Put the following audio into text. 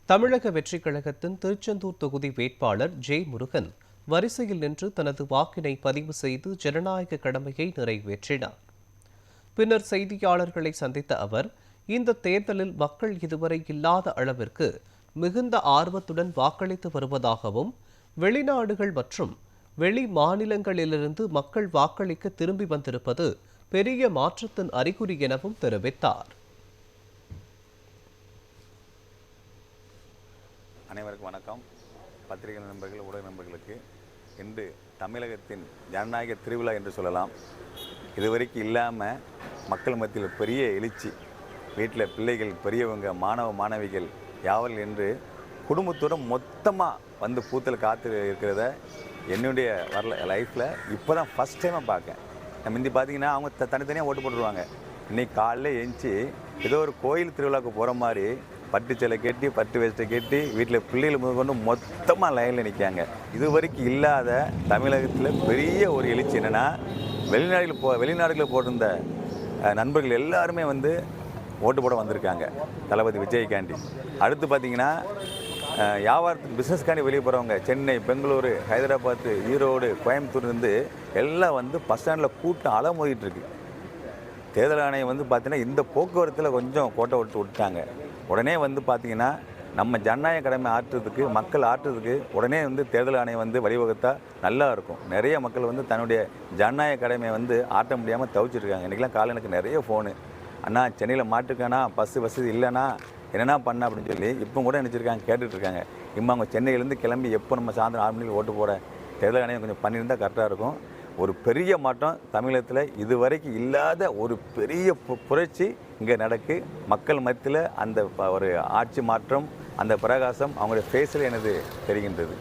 தமிழக வெற்றிக் கழகத்தின் திருச்செந்தூர் தொகுதி வேட்பாளர் ஜே முருகன் வரிசையில் நின்று தனது வாக்கினை பதிவு செய்து ஜனநாயக கடமையை நிறைவேற்றினார். பின்னர் செய்தியாளர்களை சந்தித்த அவர், இந்த தேர்தலில் மக்கள் இதுவரை இல்லாத அளவிற்கு மிகுந்த ஆர்வத்துடன் வாக்களித்து வருவதாகவும், வெளிநாடுகள் மற்றும் வெளி மாநிலங்களிலிருந்து மக்கள் வாக்களிக்க திரும்பி வந்திருப்பது பெரிய மாற்றத்தின் அறிகுறி எனவும் தெரிவித்தார். அனைவருக்கும் வணக்கம். பத்திரிகை நண்பர்கள், ஊடக நண்பர்களுக்கு இன்று தமிழகத்தின் ஜனநாயக திருவிழா என்று சொல்லலாம். இதுவரைக்கும் இல்லாமல் மக்கள் மத்தியில் பெரிய எழுச்சி. வீட்டில் பிள்ளைகள், பெரியவங்க, மாணவ மாணவிகள் யாவல் என்று குடும்பத்தோடு மொத்தமாக வந்து பூத்தில் காத்து இருக்கிறத என்னுடைய லைஃப்பில் இப்போ தான் ஃபஸ்ட் டைமாக பார்க்கேன். நம்ம முந்தி பார்த்தீங்கன்னா அவங்க தனித்தனியாக ஓட்டு போட்டுருவாங்க. இன்றைக்கி காலையில் எழுந்துச்சி ஏதோ ஒரு கோயில் திருவிழாவுக்கு போகிற மாதிரி பட்டு சேலை கட்டி, பட்டு வேஷ்டை கட்டி, வீட்டில் பிள்ளைகள் முதற்கொண்டு மொத்தமாக லைனில் நிற்காங்க. இது வரைக்கும் இல்லாத தமிழகத்தில் பெரிய ஒரு எழுச்சி என்னென்னா, வெளிநாடுகளில் போட்டிருந்த நண்பர்கள் எல்லாருமே வந்து ஓட்டு போட வந்திருக்காங்க தளபதி விஜய்காண்டி. அடுத்து பார்த்திங்கன்னா வியாபாரத்துக்கு பிஸ்னஸ்காண்டி வெளியே போகிறவங்க சென்னை, பெங்களூரு, ஹைதராபாத்து, ஈரோடு, கோயம்புத்தூர்லேருந்து எல்லாம் வந்து பஸ் ஸ்டாண்டில் கூட்டம் அலமோதிட்டுருக்கு. தேர்தல் ஆணையம் வந்து பார்த்திங்கன்னா இந்த போக்குவரத்தில் கொஞ்சம் கோட்டை விட்டுட்டாங்க. உடனே வந்து பார்த்திங்கன்னா நம்ம ஜனநாயக கடமை ஆற்றுறதுக்கு, மக்கள் ஆற்றுறதுக்கு உடனே வந்து தேர்தல் ஆணையம் வந்து வழிவகுத்தா நல்லா இருக்கும். நிறைய மக்கள் வந்து தன்னுடைய ஜனநாயக கடமையை வந்து ஆற்ற முடியாமல் தவிச்சிருக்காங்க. இன்றைக்கெலாம் காலை எனக்கு நிறைய ஃபோனு, அண்ணா சென்னையில் மாட்டுக்கானா, பஸ்ஸு வசதி இல்லைனா என்னென்னா பண்ண அப்படின்னு சொல்லி இப்போ கூட நினச்சிருக்காங்க, கேட்டுட்ருக்காங்க. இப்போ அவங்க சென்னையிலேருந்து கிளம்பி எப்போ நம்ம சாயந்தரம் 6 மணிக்கு ஓட்டு போட தேர்தல் ஆணையம் கொஞ்சம் பண்ணியிருந்தால் கரெக்டாக இருக்கும். ஒரு பெரிய மாற்றம் தமிழகத்தில் இதுவரைக்கும் இல்லாத ஒரு பெரிய புரட்சி இங்கே நடக்கு. மக்கள் மத்தியில் அந்த ஒரு ஆட்சி மாற்றம், அந்த பிரகாசம் அவங்களுடைய ஃபேஸில் எனக்கு தெரிகின்றது.